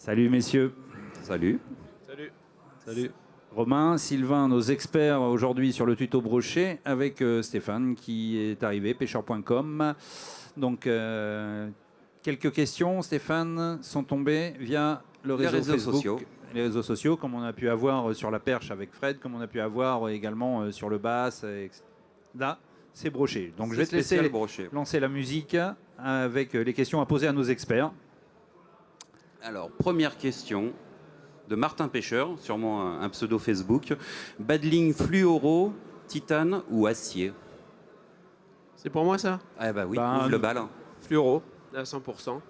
Salut messieurs. Salut. Salut. Salut. Romain, Sylvain, nos experts aujourd'hui sur le tuto brochet avec Stéphane qui est arrivé, pêcheur.com. Donc quelques questions, Stéphane, sont tombées via le réseau réseaux Facebook, sociaux. les réseaux sociaux, comme on a pu avoir sur la perche avec Fred, comme on a pu avoir également sur le bass. Là, c'est brochet. Donc je vais te laisser lancer la musique avec les questions à poser à nos experts. Alors, première question de Martin Pêcheur, sûrement un pseudo Facebook. Badling fluoro, titane ou acier? C'est pour moi ça? Ah bah oui, Ben, ouvre le bal. Fluoro, à 100%.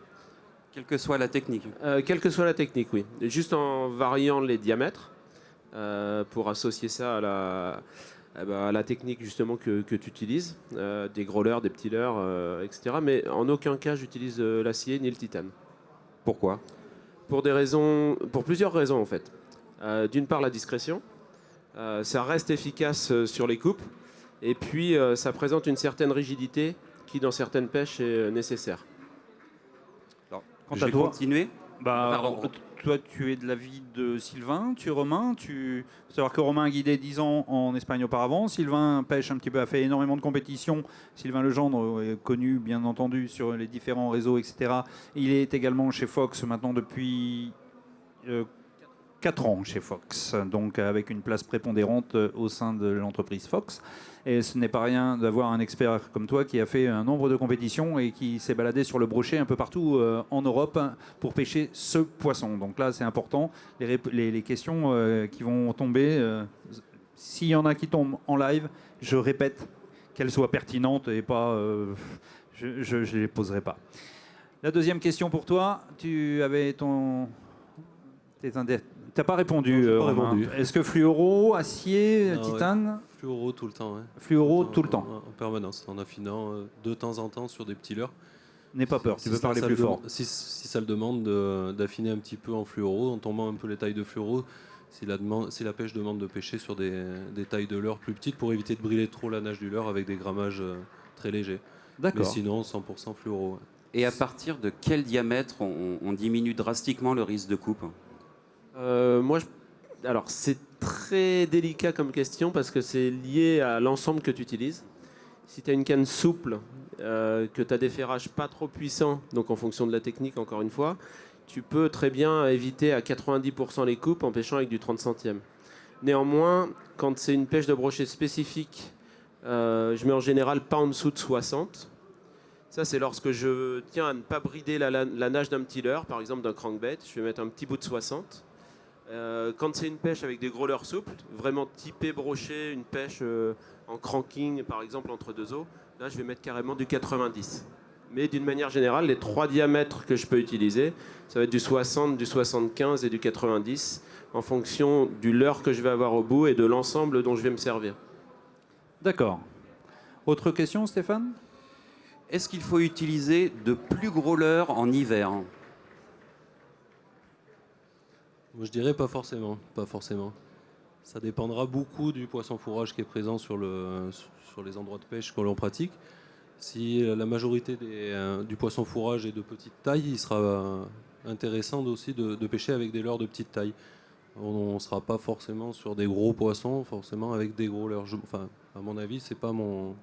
Quelle que soit la technique. Quelle que soit la technique, oui. Juste en variant les diamètres pour associer ça à la technique justement que tu utilises. Des gros leurres, des petits leurres, etc. Mais en aucun cas j'utilise l'acier ni le titane. Pourquoi? Pour plusieurs raisons en fait. D'une part la discrétion. Ça reste efficace sur les coupes. Et puis ça présente une certaine rigidité qui dans certaines pêches est nécessaire. Alors, Quant je à vais toi, continuer. Pardon. toi, tu es de l'avis de Sylvain, Romain. Tu faut savoir que Romain a guidé 10 ans en Espagne auparavant. Sylvain pêche un petit peu, a fait énormément de compétitions. Sylvain Legendre est connu, bien entendu, sur les différents réseaux, etc. Il est également chez Fox maintenant depuis 4 ans chez Fox, donc avec une place prépondérante au sein de l'entreprise Fox. Et ce n'est pas rien d'avoir un expert comme toi qui a fait un nombre de compétitions et qui s'est baladé sur le brochet un peu partout en Europe pour pêcher ce poisson. Donc là, c'est important. Les questions qui vont tomber, s'il y en a qui tombent en live, je répète qu'elles soient pertinentes et pas... je ne les poserai pas. La deuxième question pour toi, tu avais ton... T'as pas répondu. Non, j'ai pas répondu. Est-ce que fluoro, acier, Ah ouais. titane? Fluoro tout le temps. Ouais. Fluoro tout le temps. En permanence, en affinant de temps en temps sur des petits leurres. N'aie pas peur, tu peux parler ça plus le fort. si ça le demande d'affiner un petit peu en fluoro, en tombant un peu les tailles de fluoro, si la pêche demande de pêcher sur des tailles de leurre plus petites pour éviter de brûler trop la nage du leurre avec des grammages très légers. Mais D'accord. sinon, 100% fluoro. Ouais. Et à partir de quel diamètre on diminue drastiquement le risque de coupe? Alors c'est très délicat comme question parce que c'est lié à l'ensemble que tu utilises. Si tu as une canne souple, que tu as des ferrages pas trop puissants, donc en fonction de la technique encore une fois, tu peux très bien éviter à 90% les coupes en pêchant avec du 30 centièmes. Néanmoins, quand c'est une pêche de brochet spécifique, je mets en général pas en dessous de 60. Ça, c'est lorsque je tiens à ne pas brider la nage d'un petit leurre, par exemple d'un crankbait, je vais mettre un petit bout de 60. Quand c'est une pêche avec des gros leurres souples, vraiment typé brochet, une pêche en cranking par exemple entre deux eaux, là je vais mettre carrément du 90. Mais d'une manière générale, les trois diamètres que je peux utiliser, ça va être du 60, du 75 et du 90 en fonction du leurre que je vais avoir au bout et de l'ensemble dont je vais me servir. D'accord. Autre question, Stéphane? Est-ce qu'il faut utiliser de plus gros leurres en hiver? Moi, je dirais pas forcément. Pas forcément. Ça dépendra beaucoup du poisson fourrage qui est présent sur les endroits de pêche que l'on pratique. Si la majorité du poisson fourrage est de petite taille, il sera intéressant aussi de pêcher avec des leurres de petite taille. On ne sera pas forcément sur des gros poissons, forcément avec des gros leurres. Enfin, à mon avis, c'est pas mon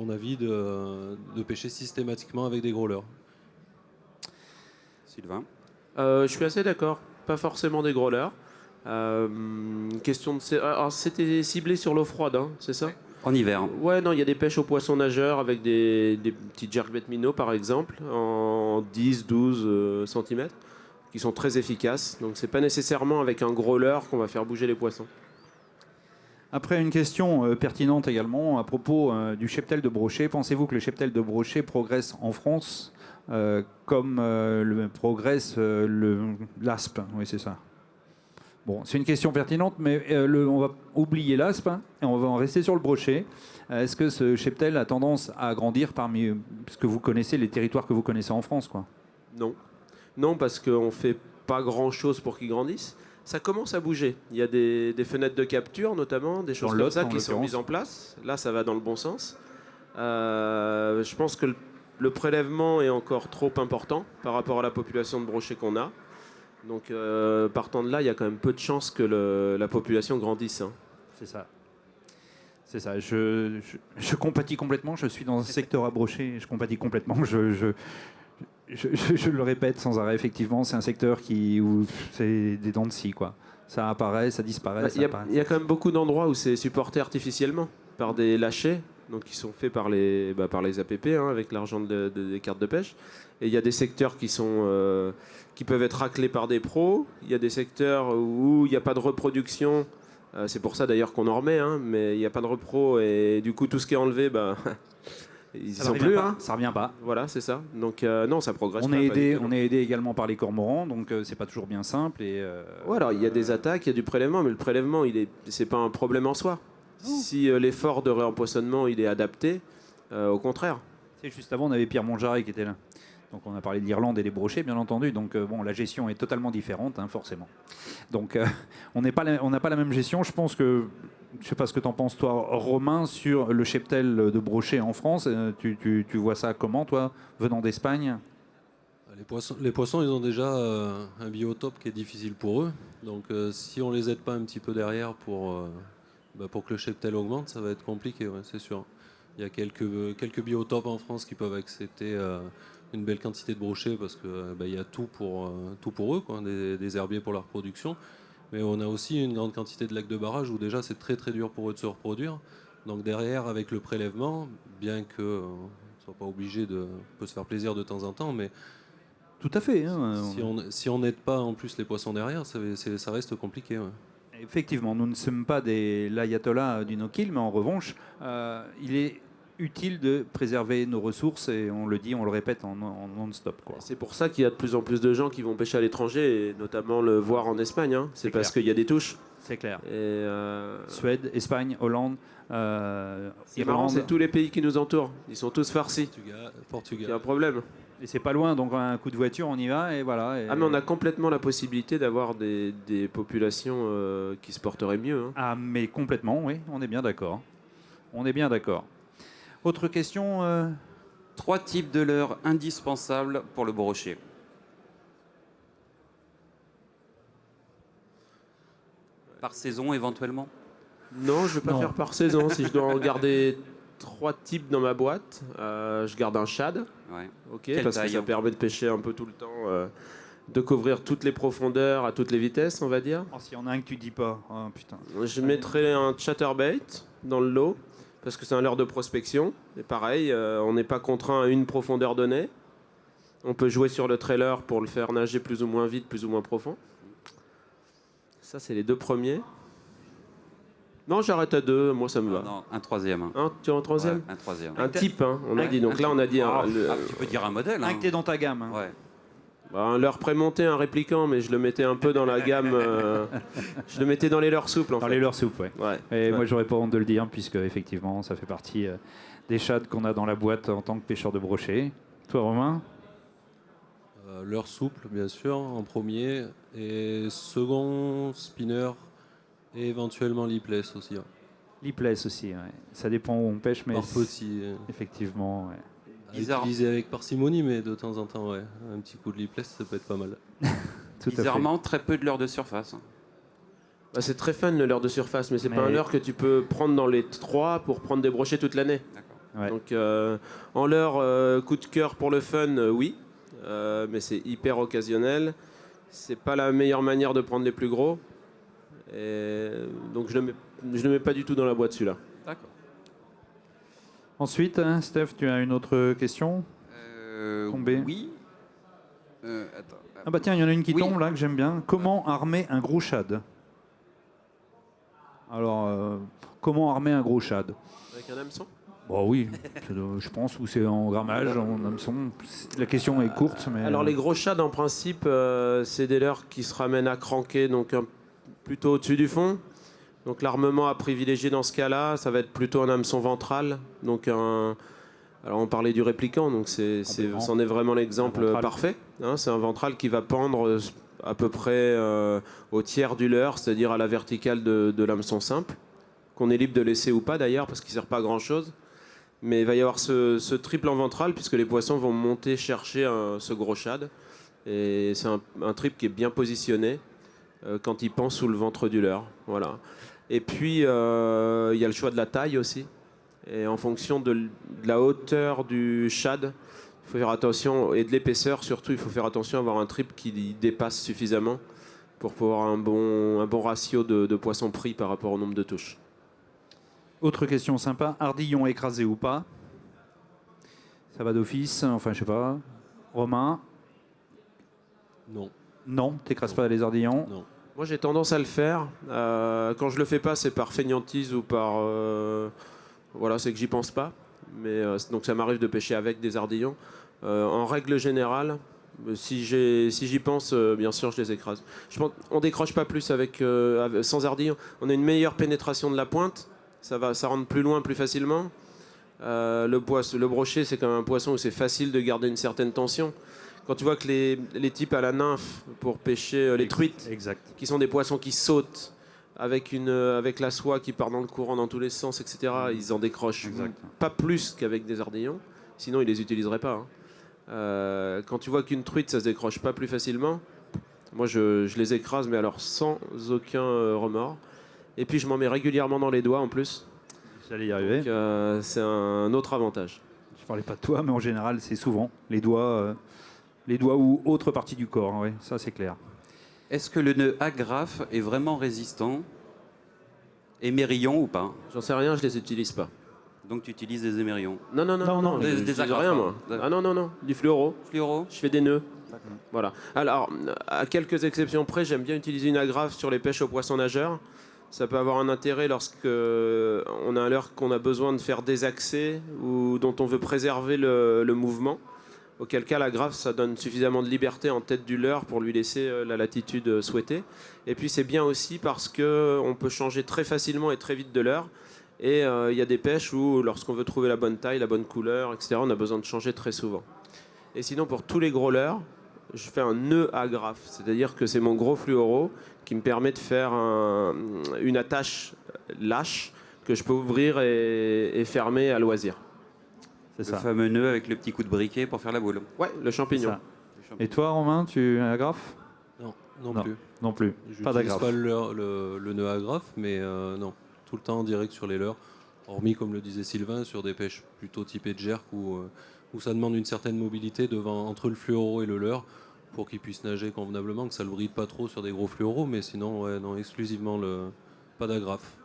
avis de pêcher systématiquement avec des gros leurres. Sylvain? Je suis assez d'accord. Pas forcément des gros leurres. Question de... Alors, c'était ciblé sur l'eau froide, hein, c'est ça? En hiver. Ouais, non, il y a des pêches aux poissons nageurs avec des petits jerkbait minots, par exemple, en 10-12 cm, qui sont très efficaces. Donc, c'est pas nécessairement avec un gros leurre qu'on va faire bouger les poissons. Après, une question pertinente également à propos du cheptel de brochet. Pensez-vous que le cheptel de brochet progresse en France comme le progresse l'aspe? Oui, c'est ça. Bon, c'est une question pertinente, mais on va oublier l'aspe et on va en rester sur le brochet. Est-ce que ce cheptel a tendance à grandir parmi ce que vous connaissez, les territoires que vous connaissez en France, quoi? Non. Non, parce qu'on ne fait pas grand-chose pour qu'ils grandissent. Ça commence à bouger. Il y a des fenêtres de capture, notamment, des choses comme ça qui sont mises en place. Là, ça va dans le bon sens. Je pense que le prélèvement est encore trop important par rapport à la population de brochets qu'on a. Donc partant de là, il y a quand même peu de chances que la population grandisse, hein. C'est ça. C'est ça. Je compatis complètement. Je suis dans un secteur à brocher. Je compatis complètement. Je le répète sans arrêt. Effectivement, c'est un secteur où c'est des dents de scie, quoi. Ça apparaît, ça disparaît. Il y a quand même beaucoup d'endroits où c'est supporté artificiellement par des lâchers, donc qui sont faits par les APP, hein, avec l'argent des cartes de pêche. Et il y a des secteurs qui peuvent être raclés par des pros. Il y a des secteurs où il n'y a pas de reproduction. C'est pour ça d'ailleurs qu'on en remet, hein, mais il n'y a pas de repro et du coup tout ce qui est enlevé, ils Ça sont revient plus. pas, Hein. ça revient pas. Voilà, c'est ça. Donc non, ça progresse On pas. est pas du aidé, tout. on est aidé également par les cormorans, donc c'est pas toujours bien simple. Ouais, alors il y a des attaques, il y a du prélèvement, mais le prélèvement, c'est pas un problème en soi. Si l'effort de réempoisonnement il est adapté, au contraire. C'est juste avant, on avait Pierre Montjarret qui était là. Donc on a parlé de l'Irlande et des brochets, bien entendu. Donc bon, la gestion est totalement différente, hein, forcément. Donc on n'a pas la même gestion. Je pense que, je sais pas ce que tu en penses toi, Romain, sur le cheptel de brochets en France. Tu vois ça comment, toi, venant d'Espagne? Les poissons, ils ont déjà un biotope qui est difficile pour eux. Donc si on les aide pas un petit peu derrière pour que le cheptel augmente, ça va être compliqué, ouais, c'est sûr. Il y a quelques biotopes en France qui peuvent accepter une belle quantité de brochets parce que il y a tout pour eux, quoi, des herbiers pour la reproduction. Mais on a aussi une grande quantité de lacs de barrage où déjà c'est très très dur pour eux de se reproduire. Donc derrière, avec le prélèvement, bien que ne soit pas obligé on peut se faire plaisir de temps en temps, mais Tout à fait. Hein, si on n'aide pas en plus les poissons derrière, ça reste compliqué. Ouais. Effectivement, nous ne sommes pas l'ayatollah du no-kill, mais en revanche, il est utile de préserver nos ressources et on le dit, on le répète en non-stop, quoi. C'est pour ça qu'il y a de plus en plus de gens qui vont pêcher à l'étranger, et notamment le voir en Espagne. Hein. C'est parce clair. qu'il y a des touches. C'est clair. Et, Suède, Espagne, Hollande, c'est marrant, Irlande. c'est tous les pays qui nous entourent. Ils sont tous farcis. Portugal. Il y a un problème. Et c'est pas loin, donc un coup de voiture, on y va et voilà. Ah, mais on a complètement la possibilité d'avoir des populations qui se porteraient mieux. Hein. Ah, mais complètement, oui, on est bien d'accord. On est bien d'accord. Autre question 3 types de leurres indispensables pour le brochet. Par saison éventuellement. Non, je ne vais pas Non. faire par saison. Si je dois en garder 3 types dans ma boîte, je garde un shad. Ouais. Ok, Quelle parce taille, que ça hein permet de pêcher un peu tout le temps, de couvrir toutes les profondeurs à toutes les vitesses, on va dire. Oh, s'il y en a un que tu dis pas, oh, putain. Je mettrai un chatterbait dans le lot, parce que c'est un leurre de prospection. Et pareil, on n'est pas contraint à une profondeur donnée. On peut jouer sur le trailer pour le faire nager plus ou moins vite, plus ou moins profond. Ça, c'est les 2 premiers. Non, j'arrête à 2, moi ça me va. Non, un troisième. Hein. Tu as un troisième? Ouais, un troisième. Un type, hein, on a dit. Donc là, on a dit Ah, tu peux dire un modèle. Un Hein. que t'es dans ta gamme. Hein. Ouais. un leurre prémonté, un répliquant, mais je le mettais un peu dans la gamme. Je le mettais dans les leurres souples, en Dans fait. les leurres soupes, ouais. Ouais. Et Ouais. moi, j'aurais pas honte de le dire, puisque effectivement, ça fait partie des shads qu'on a dans la boîte en tant que pêcheur de brochet. Toi, Romain? Leurre souple, bien sûr, en premier. Et second, spinner. Et éventuellement lipless aussi. Ouais. Lipless aussi, ouais. Ça dépend où on pêche, mais Par petit. effectivement, ouais. À Bizarre. utiliser avec parcimonie, mais de temps en temps, ouais. Un petit coup de lipless, ça peut être pas mal. Tout à fait. Bizarrement, très peu de leurres de surface. Bah, c'est très fun le leurre de surface, mais c'est pas Mais- un leurre que tu peux prendre dans les 3 pour prendre des brochets toute l'année. D'accord. Ouais. Donc en leurre coup de cœur pour le fun, oui, mais c'est hyper occasionnel. C'est pas la meilleure manière de prendre les plus gros. Et donc je le mets pas du tout dans la boîte celui-là. D'accord. Ensuite, hein, Steph, tu as une autre question? Tombé. Oui. Attends. Ah bah tiens, il y en a une qui Oui. tombe là, que j'aime bien. Comment armer un gros shad? Alors, comment armer un gros shad? Avec un hameçon? Bah oui, je pense, ou c'est en grammage, en hameçon. La question est courte, mais... Alors les gros shads en principe, c'est des leurres qui se ramènent à cranker, donc plutôt au-dessus du fond. Donc l'armement à privilégier dans ce cas-là, ça va être plutôt un hameçon ventral. Donc alors on parlait du répliquant, donc Complètement. c'en est vraiment l'exemple Un ventral. parfait. Hein, c'est un ventral qui va pendre à peu près au tiers du leurre, c'est-à-dire à la verticale de l'hameçon simple, qu'on est libre de laisser ou pas d'ailleurs, parce qu'il ne sert pas à grand-chose. Mais il va y avoir ce triple en ventral, puisque les poissons vont monter chercher ce gros shad. Et c'est un trip qui est bien positionné quand il pend sous le ventre du leurre. Voilà. Et puis, il y a le choix de la taille aussi. Et en fonction de la hauteur du shad, il faut faire attention, et de l'épaisseur surtout, il faut faire attention à avoir un trip qui dépasse suffisamment pour pouvoir un bon ratio de poisson-prix par rapport au nombre de touches. Autre question sympa, ardillon écrasé ou pas? Ça va d'office, enfin je sais pas. Romain? Non. Non, t'écrases pas les ardillons? Non. Moi j'ai tendance à le faire. Quand je le fais pas, c'est par fainéantise ou par... voilà, c'est que j'y pense pas. Mais, donc ça m'arrive de pêcher avec des ardillons. En règle générale, si j'y pense, bien sûr, je les écrase. On décroche pas plus sans ardillons. On a une meilleure pénétration de la pointe. Ça rentre plus loin, plus facilement. Le brochet, c'est comme un poisson où c'est facile de garder une certaine tension. Quand tu vois que les types à la nymphe pour pêcher les truites, Exact. qui sont des poissons qui sautent avec la soie qui part dans le courant dans tous les sens, etc., ils en décrochent Exact. pas plus qu'avec des ardillons. Sinon, ils les utiliseraient pas. Quand tu vois qu'une truite, ça se décroche pas plus facilement, moi, je les écrase, mais alors sans aucun remords. Et puis, je m'en mets régulièrement dans les doigts en plus. J'allais y arriver. Donc, c'est un autre avantage. Je parlais pas de toi, mais en général, c'est souvent les doigts ou autre partie du corps. Oui, ça c'est clair. Est-ce que le nœud agrafe est vraiment résistant? Émerillon ou pas? J'en sais rien, je les utilise pas. Donc tu utilises des émerillons. Non, des j'utilise agrafes, rien, hein. moi. D'accord. Ah non, du fluoro. Fluoro? Je fais des nœuds. Voilà. Alors, à quelques exceptions près, j'aime bien utiliser une agrafe sur les pêches aux poissons nageurs. Ça peut avoir un intérêt lorsque on a un leurre qu'on a besoin de faire désaxer ou dont on veut préserver le mouvement. Auquel cas, l'agrafe, ça donne suffisamment de liberté en tête du leurre pour lui laisser la latitude souhaitée. Et puis, c'est bien aussi parce qu'on peut changer très facilement et très vite de leurre. Et il y a des pêches où, lorsqu'on veut trouver la bonne taille, la bonne couleur, etc., on a besoin de changer très souvent. Et sinon, pour tous les gros leurres, je fais un nœud agrafe. C'est-à-dire que c'est mon gros fluoro qui me permet de faire une attache lâche que je peux ouvrir et fermer à loisir. C'est Le ça. fameux nœud avec le petit coup de briquet pour faire la boule. Ouais, le champignon. Ça. Et toi, Romain, tu agrafes? Non, non, Non. plus. Non plus. J'utilise Pas d'agrafe. pas le nœud agrafe, mais non. Tout le temps en direct sur les leurres. Hormis, comme le disait Sylvain, sur des pêches plutôt typées de jerk où ça demande une certaine mobilité entre le fluoro et le leurre pour qu'il puisse nager convenablement, que ça le bride pas trop sur des gros fluoros, mais sinon, ouais, non, exclusivement pas d'agrafe.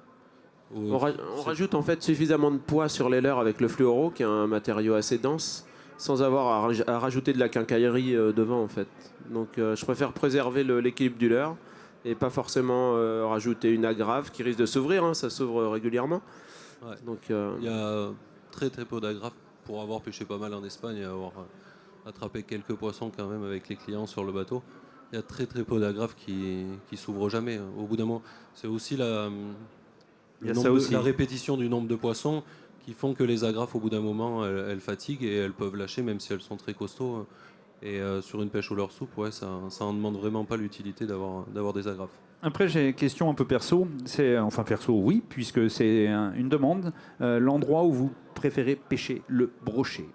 On rajoute en fait suffisamment de poids sur les leurres avec le fluoro, qui est un matériau assez dense, sans avoir à rajouter de la quincaillerie devant en fait. Donc je préfère préserver l'équilibre du leurre et pas forcément rajouter une agrafe qui risque de s'ouvrir, hein, ça s'ouvre régulièrement. Ouais. Donc, Il y a très très peu d'agrafes pour avoir pêché pas mal en Espagne et avoir attrapé quelques poissons quand même avec les clients sur le bateau. Il y a très très peu d'agrafes qui s'ouvrent jamais. Au bout d'un moment, c'est aussi la répétition du nombre de poissons qui font que les agrafes, au bout d'un moment, elles fatiguent et elles peuvent lâcher même si elles sont très costauds. Et sur une pêche au leurre souple, ouais, ça en demande vraiment pas l'utilité d'avoir des agrafes. Après, j'ai une question un peu perso. Enfin, perso, oui, puisque c'est une demande. L'endroit où vous préférez pêcher le brochet.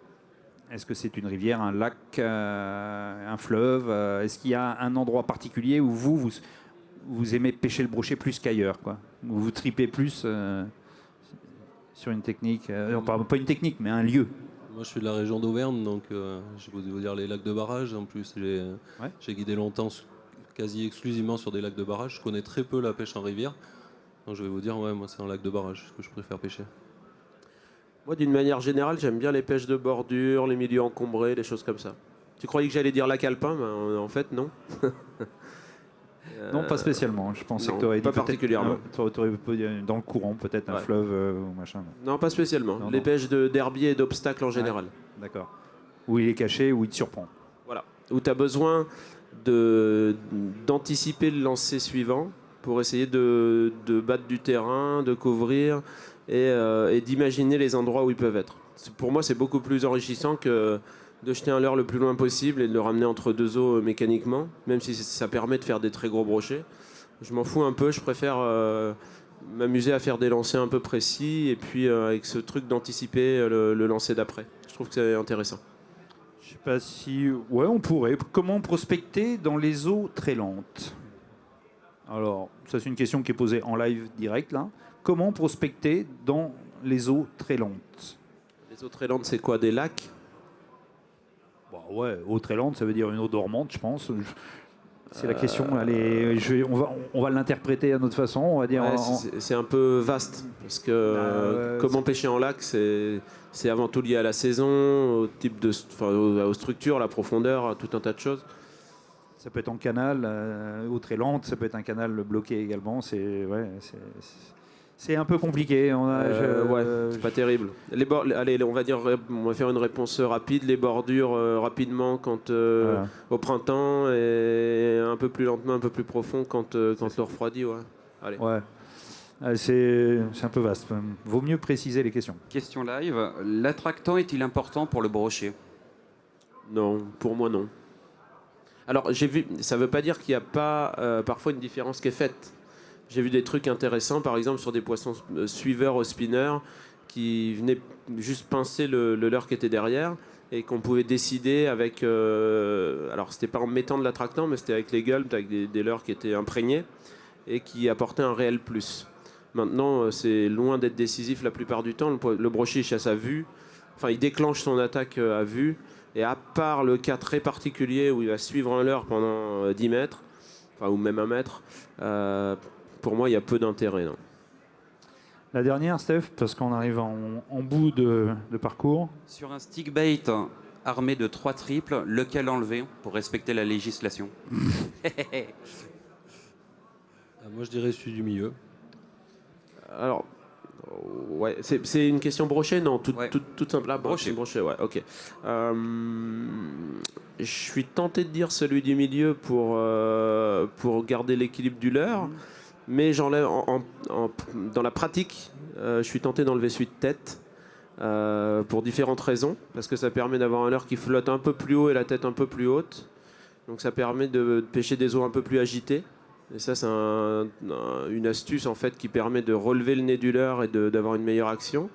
Est-ce que c'est une rivière, un lac, un fleuve? Est-ce qu'il y a un endroit particulier où vous aimez pêcher le brochet plus qu'ailleurs, quoi? Où vous tripez plus sur une technique, pas une technique, mais un lieu? Moi, je suis de la région d'Auvergne, donc je vais vous dire les lacs de barrage. En plus, j'ai guidé longtemps quasi exclusivement sur des lacs de barrage. Je connais très peu la pêche en rivière. Donc je vais vous dire, ouais, moi, c'est un lac de barrage que je préfère pêcher. moi, d'une manière générale, j'aime bien les pêches de bordure, les milieux encombrés, les choses comme ça. Tu croyais que j'allais dire lac alpin, mais en fait, non. Non, pas spécialement. Je pensais non, que tu aurais dit pas peut-être- particulièrement. t'aurais dans le courant, peut-être un Ouais. fleuve ou machin. Non, pas spécialement. Non, les non. pêches d'herbier et d'obstacles en général. D'accord. Où il est caché, où il te surprend. Voilà. Où tu as besoin d'anticiper le lancer suivant pour essayer de battre du terrain, de couvrir et d'imaginer les endroits où ils peuvent être. Pour moi, c'est beaucoup plus enrichissant que de jeter un leurre le plus loin possible et de le ramener entre deux eaux mécaniquement, même si ça permet de faire des très gros brochets. Je m'en fous un peu, je préfère m'amuser à faire des lancers un peu précis et puis avec ce truc d'anticiper le lancer d'après. Je trouve que c'est intéressant. Je sais pas si... Ouais, on pourrait. Comment prospecter dans les eaux très lentes? Alors, ça c'est une question qui est posée en live direct, là. Comment prospecter dans les eaux très lentes? Les eaux très lentes, c'est quoi? Des lacs? Bah ouais, eau très lente, ça veut dire une eau dormante, je pense. C'est la question. Allez, on va l'interpréter à notre façon, on va dire. Ouais, c'est un peu vaste, parce que comment pêcher en lac, c'est avant tout lié à la saison, au type de, aux structures, la profondeur, à tout un tas de choses. Ça peut être en canal, eau très lente, ça peut être un canal bloqué également. C'est un peu compliqué. Ouais, c'est pas terrible. Allez, on va faire une réponse rapide. Les bordures rapidement quand Voilà. au printemps et un peu plus lentement, un peu plus profond quand l'eau refroidit. Ouais. Allez. Ouais. C'est un peu vaste. Vaut mieux préciser les questions. Question live. L'attractant est-il important pour le brochet? Non, pour moi non. Alors j'ai vu, ça veut pas dire qu'il n'y a pas parfois une différence qui est faite. J'ai vu des trucs intéressants, par exemple sur des poissons suiveurs au spinner qui venaient juste pincer le leurre qui était derrière et qu'on pouvait décider avec. Alors c'était pas en mettant de l'attractant, mais c'était avec les gulps, avec des leurres qui étaient imprégnés et qui apportaient un réel plus. Maintenant, c'est loin d'être décisif la plupart du temps. Le brochet il chasse à vue, enfin il déclenche son attaque à vue, et à part le cas très particulier où il va suivre un leurre pendant 10 mètres, enfin, ou même 1 mètre. Pour moi, il y a peu d'intérêt. Non. La dernière, Steph, parce qu'on arrive en bout de parcours. Sur un stick bait armé de 3 triples, lequel enlever pour respecter la législation? Moi, je dirais celui du milieu. Alors, ouais, c'est une question brochet, non? Toute simple. Là, Brochet. Brochet, ouais, ok. Je suis tenté de dire celui du milieu pour garder l'équilibre du leurre, mais j'enlève dans la pratique, je suis tenté d'enlever celui de tête pour différentes raisons, parce que ça permet d'avoir un leurre qui flotte un peu plus haut et la tête un peu plus haute, donc ça permet de pêcher des eaux un peu plus agitées. Et ça, c'est une astuce en fait qui permet de relever le nez du leurre et d'avoir une meilleure action.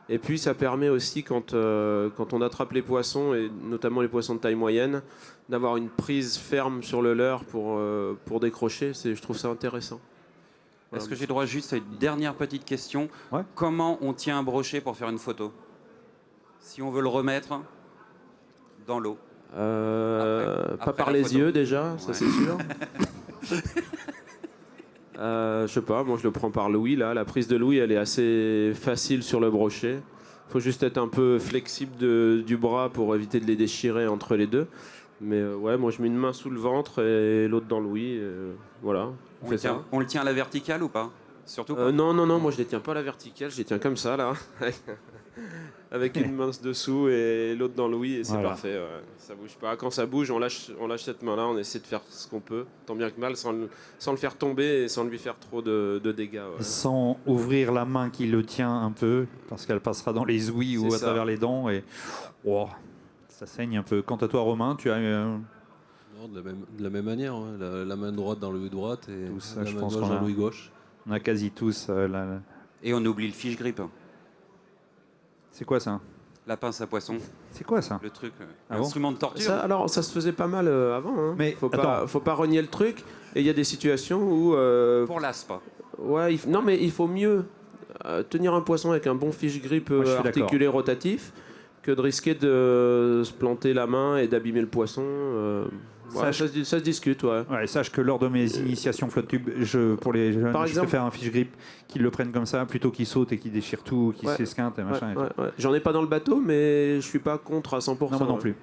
Et puis ça permet aussi quand on attrape les poissons, et notamment les poissons de taille moyenne, d'avoir une prise ferme sur le leurre pour décrocher. Je trouve ça intéressant. Est-ce que j'ai droit juste à une dernière petite question? Ouais. Comment on tient un brochet pour faire une photo? Si on veut le remettre dans l'eau. Pas Après par la les photo. yeux déjà, ça Ouais. c'est sûr. Je sais pas, moi je le prends par l'ouïe là. La prise de l'ouïe elle est assez facile sur le brochet. Faut juste être un peu flexible du bras pour éviter de les déchirer entre les deux. Mais ouais, moi je mets une main sous le ventre et l'autre dans l'ouïe. Voilà, on fait ça. On le tient à la verticale ou pas? Surtout pas. Non, moi je les tiens pas à la verticale, je les tiens comme ça là. Avec une main dessous et l'autre dans l'ouïe et c'est Voilà. parfait. Ouais. Ça bouge pas. Quand ça bouge, on lâche cette main-là, on essaie de faire ce qu'on peut, tant bien que mal, sans le faire tomber et sans lui faire trop de dégâts. Ouais. Sans ouvrir la main qui le tient un peu, parce qu'elle passera dans les ouïes ou C'est à ça. travers les dents. Et ça saigne un peu. Quant à toi, Romain, tu as Non, de la même manière. Hein. La main droite dans l'ouïe droite et Tout ça, la je main pense gauche qu'on a- dans l'ouïe gauche. on a quasi tous. Et on oublie le fish grip. C'est quoi ça? La pince à poisson. C'est quoi ça? Le truc. Ah bon L'instrument de torture. Ça se faisait pas mal avant. Hein. Mais faut pas renier le truc. Et il y a des situations où. Pour l'aspe. Ouais, non, mais il faut mieux tenir un poisson avec un bon fish grip Moi, je suis articulé rotatif que de risquer de se planter la main et d'abîmer le poisson. Ouais, ça se discute, ouais. Ouais, sache que lors de mes initiations flotte tube, pour les jeunes, Par je exemple- préfère un fish grip qu'ils le prennent comme ça plutôt qu'ils sautent et qu'ils déchirent tout, qu'ils Ouais. s'esquintent et machin. et tout. Ouais. J'en ai pas dans le bateau, mais je suis pas contre à 100%. Non, moi non ouais. plus.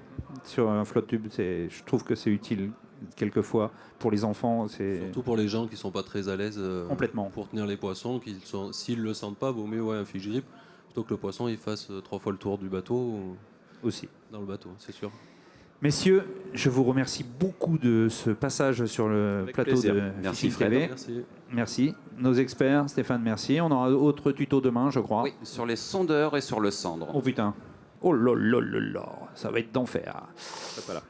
Sur un flotte tube, je trouve que c'est utile quelquefois pour les enfants. Surtout pour les gens qui sont pas très à l'aise Complètement. pour tenir les poissons, s'ils le sentent pas, vaut mieux un fish grip plutôt que le poisson il fasse 3 fois le tour du bateau ou Aussi. dans le bateau, c'est sûr. Messieurs, je vous remercie beaucoup de ce passage sur le Avec plateau plaisir. de Merci, Fishing Fred. TV. Merci. Merci. Nos experts, Stéphane, merci. On aura autre tuto demain, je crois. Oui, sur les sondeurs et sur le cendre. Oh putain. Oh là là là là. Ça va être d'enfer. Voilà.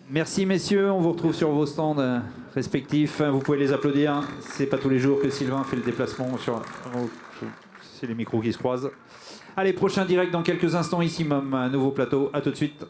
Merci messieurs, on vous retrouve sur vos stands respectifs. Vous pouvez les applaudir. C'est pas tous les jours que Sylvain fait le déplacement sur. C'est les micros qui se croisent. Allez, prochain direct dans quelques instants ici, même un nouveau plateau. À tout de suite.